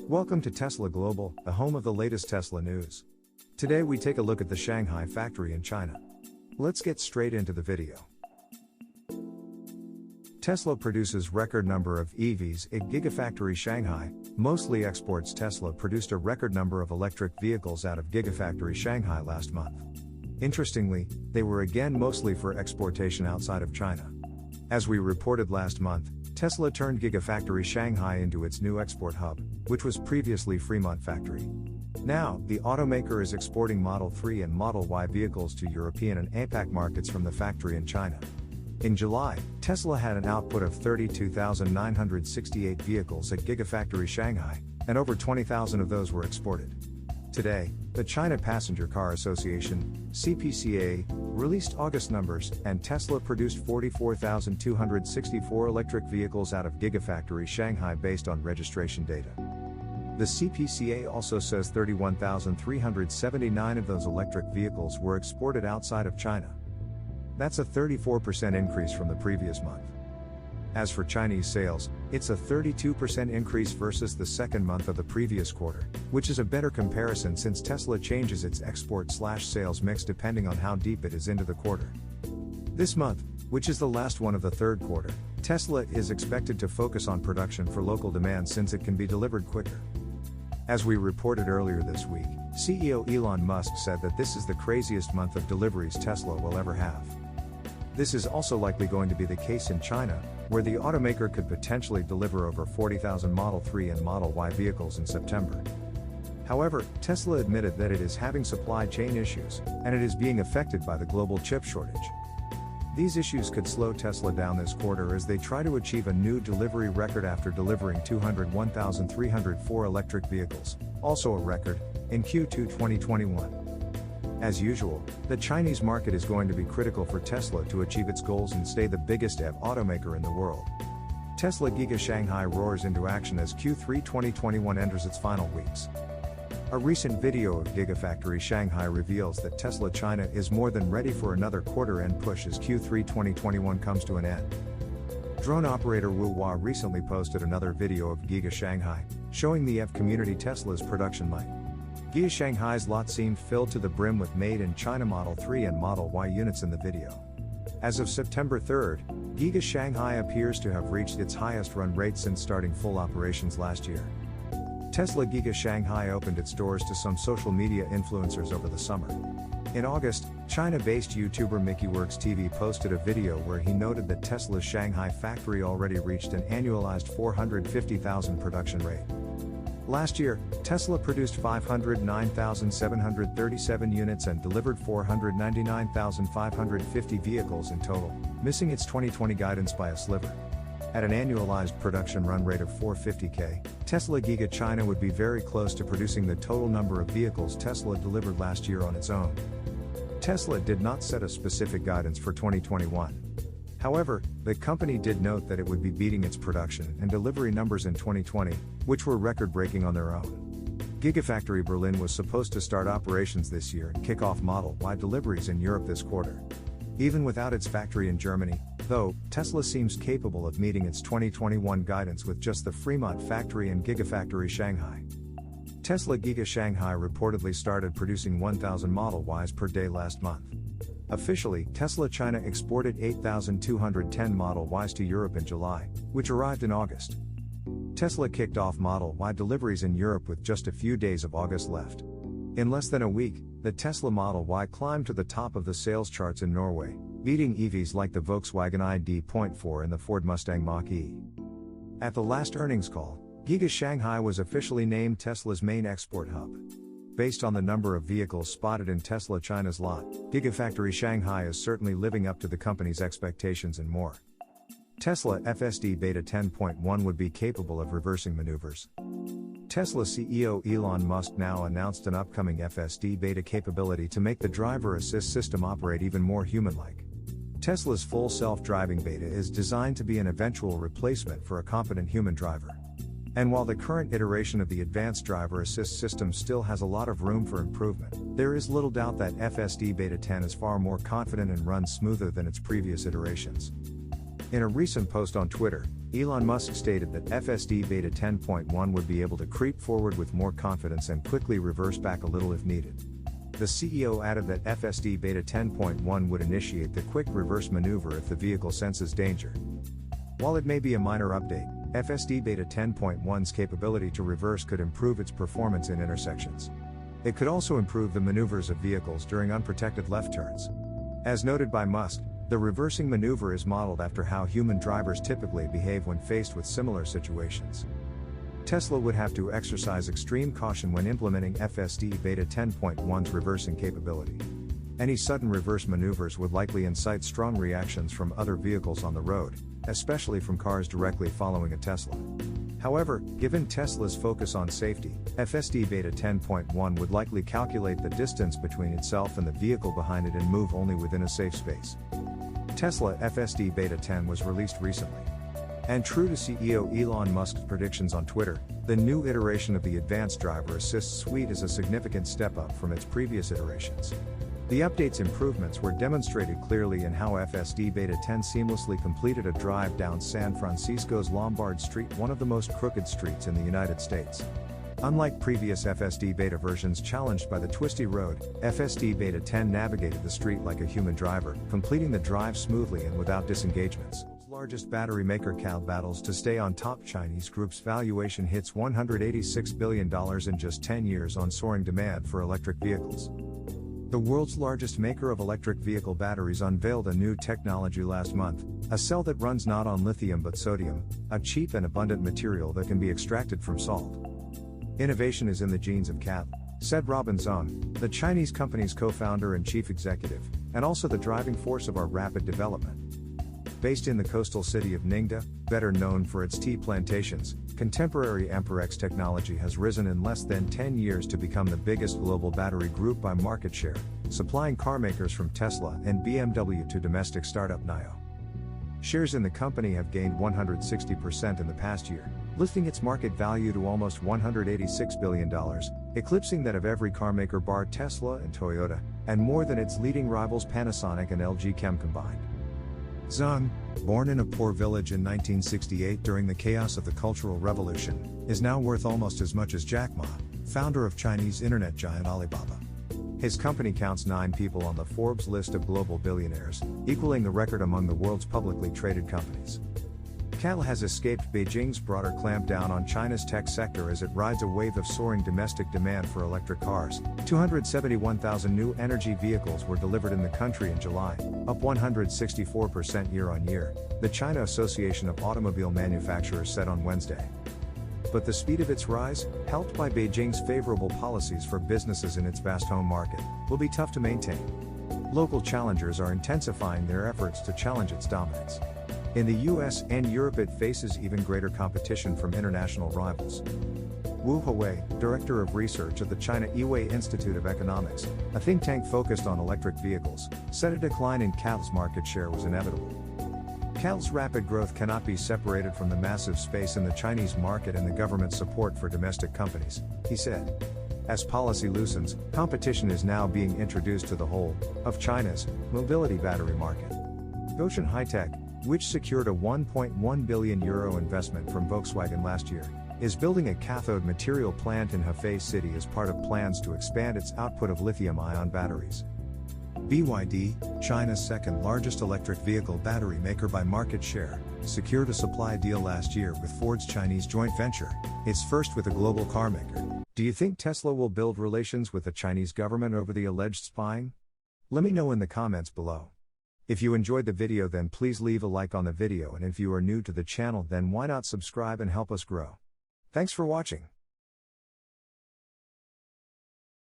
Welcome to Tesla Global, the home of the latest Tesla news. Today we take a look at the Shanghai factory in China. Let's get straight into the video. Tesla produces record number of EVs at Gigafactory Shanghai. Mostly exports. Tesla produced a record number of electric vehicles out of Gigafactory Shanghai last month. Interestingly, they were again mostly for exportation outside of China. As we reported last month, Tesla turned Gigafactory Shanghai into its new export hub, which was previously Fremont factory. Now, the automaker is exporting Model 3 and Model Y vehicles to European and APAC markets from the factory in China. In July, Tesla had an output of 32,968 vehicles at Gigafactory Shanghai, and over 20,000 of those were exported. Today, the China Passenger Car Association, CPCA, released August numbers, and Tesla produced 44,264 electric vehicles out of Gigafactory Shanghai based on registration data. The CPCA also says 31,379 of those electric vehicles were exported outside of China. That's a 34% increase from the previous month. As for Chinese sales, it's a 32% increase versus the second month of the previous quarter, which is a better comparison since Tesla changes its export/sales mix depending on how deep it is into the quarter. This month, which is the last one of the third quarter, Tesla is expected to focus on production for local demand since it can be delivered quicker. As we reported earlier this week, CEO Elon Musk said that this is the craziest month of deliveries Tesla will ever have. This is also likely going to be the case in China, where the automaker could potentially deliver over 40,000 Model 3 and Model Y vehicles in September. However, Tesla admitted that it is having supply chain issues, and it is being affected by the global chip shortage. These issues could slow Tesla down this quarter as they try to achieve a new delivery record after delivering 201,304 electric vehicles, also a record, in Q2 2021. As usual, the Chinese market is going to be critical for Tesla to achieve its goals and stay the biggest EV automaker in the world. Tesla Giga Shanghai roars into action as Q3 2021 enters its final weeks. A recent video of Gigafactory Shanghai reveals that Tesla China is more than ready for another quarter-end push as Q3 2021 comes to an end. Drone operator Wu Hua recently posted another video of Giga Shanghai, showing the EV community Tesla's production line. Giga Shanghai's lot seemed filled to the brim with made-in-China Model 3 and Model Y units in the video. As of September 3rd, Giga Shanghai appears to have reached its highest run rate since starting full operations last year. Tesla Giga Shanghai opened its doors to some social media influencers over the summer. In August, China-based YouTuber MickeyWorks TV posted a video where he noted that Tesla's Shanghai factory already reached an annualized 450,000 production rate. Last year, Tesla produced 509,737 units and delivered 499,550 vehicles in total, missing its 2020 guidance by a sliver. At an annualized production run rate of 450K, Tesla Giga China would be very close to producing the total number of vehicles Tesla delivered last year on its own. Tesla did not set a specific guidance for 2021. However, the company did note that it would be beating its production and delivery numbers in 2020, which were record-breaking on their own. Gigafactory Berlin was supposed to start operations this year and kick off Model Y deliveries in Europe this quarter. Even without its factory in Germany, though, Tesla seems capable of meeting its 2021 guidance with just the Fremont factory and Gigafactory Shanghai. Tesla Giga Shanghai reportedly started producing 1,000 Model Ys per day last month. Officially, Tesla China exported 8,210 Model Ys to Europe in July, which arrived in August. Tesla kicked off Model Y deliveries in Europe with just a few days of August left. In less than a week, the Tesla Model Y climbed to the top of the sales charts in Norway, beating EVs like the Volkswagen ID.4 and the Ford Mustang Mach-E. At the last earnings call, Giga Shanghai was officially named Tesla's main export hub. Based on the number of vehicles spotted in Tesla China's lot, Gigafactory Shanghai is certainly living up to the company's expectations and more. Tesla FSD Beta 10.1 would be capable of reversing maneuvers. Tesla CEO Elon Musk now announced an upcoming FSD Beta capability to make the driver assist system operate even more human-like. Tesla's full self-driving beta is designed to be an eventual replacement for a competent human driver. And while the current iteration of the advanced driver assist system still has a lot of room for improvement, there is little doubt that FSD Beta 10 is far more confident and runs smoother than its previous iterations. In a recent post on Twitter, Elon Musk stated that FSD Beta 10.1 would be able to creep forward with more confidence and quickly reverse back a little if needed. The CEO added that FSD Beta 10.1 would initiate the quick reverse maneuver if the vehicle senses danger. While it may be a minor update, FSD Beta 10.1's capability to reverse could improve its performance in intersections. It could also improve the maneuvers of vehicles during unprotected left turns. As noted by Musk, the reversing maneuver is modeled after how human drivers typically behave when faced with similar situations. Tesla would have to exercise extreme caution when implementing FSD Beta 10.1's reversing capability. Any sudden reverse maneuvers would likely incite strong reactions from other vehicles on the road, especially from cars directly following a Tesla. However, given Tesla's focus on safety, FSD Beta 10.1 would likely calculate the distance between itself and the vehicle behind it and move only within a safe space. Tesla FSD Beta 10 was released recently. And true to CEO Elon Musk's predictions on Twitter, the new iteration of the Advanced Driver Assist Suite is a significant step up from its previous iterations. The update's improvements were demonstrated clearly in how FSD Beta 10 seamlessly completed a drive down San Francisco's Lombard Street, one of the most crooked streets in the United States. Unlike previous FSD Beta versions challenged by the twisty road, FSD Beta 10 navigated the street like a human driver, completing the drive smoothly and without disengagements. Largest battery maker CATL battles to stay on top. Chinese group's valuation hits $186 billion in just 10 years on soaring demand for electric vehicles. The world's largest maker of electric vehicle batteries unveiled a new technology last month, a cell that runs not on lithium but sodium, a cheap and abundant material that can be extracted from salt. Innovation is in the genes of CATL, said Robin Zhang, the Chinese company's co-founder and chief executive, and also the driving force of our rapid development. Based in the coastal city of Ningde, better known for its tea plantations, contemporary AmpereX technology has risen in less than 10 years to become the biggest global battery group by market share, supplying carmakers from Tesla and BMW to domestic startup NIO. Shares in the company have gained 160% in the past year, lifting its market value to almost $186 billion, eclipsing that of every carmaker bar Tesla and Toyota, and more than its leading rivals Panasonic and LG Chem combined. Zhang, born in a poor village in 1968 during the chaos of the Cultural Revolution, is now worth almost as much as Jack Ma, founder of Chinese internet giant Alibaba. His company counts 9 people on the Forbes list of global billionaires, equaling the record among the world's publicly traded companies. CATL has escaped Beijing's broader clampdown on China's tech sector as it rides a wave of soaring domestic demand for electric cars. 271,000 new energy vehicles were delivered in the country in July, up 164% year-on-year, the China Association of Automobile Manufacturers said on Wednesday. But the speed of its rise, helped by Beijing's favorable policies for businesses in its vast home market, will be tough to maintain. Local challengers are intensifying their efforts to challenge its dominance. In the US and Europe it faces even greater competition from international rivals. Wu Huawei, director of research at the China Yiwei Institute of Economics, a think tank focused on electric vehicles, said a decline in CATL's market share was inevitable. CATL's rapid growth cannot be separated from the massive space in the Chinese market and the government's support for domestic companies, he said. As policy loosens, competition is now being introduced to the whole of China's mobility battery market. Goshen High-Tech, which secured a €1.1 billion investment from Volkswagen last year, is building a cathode material plant in Hefei City as part of plans to expand its output of lithium-ion batteries. BYD, China's second largest electric vehicle battery maker by market share, secured a supply deal last year with Ford's Chinese joint venture, its first with a global car maker. Do you think Tesla will build relations with the Chinese government over the alleged spying? Let me know in the comments below. If you enjoyed the video then please leave a like on the video, and if you are new to the channel then why not subscribe and help us grow. Thanks for watching.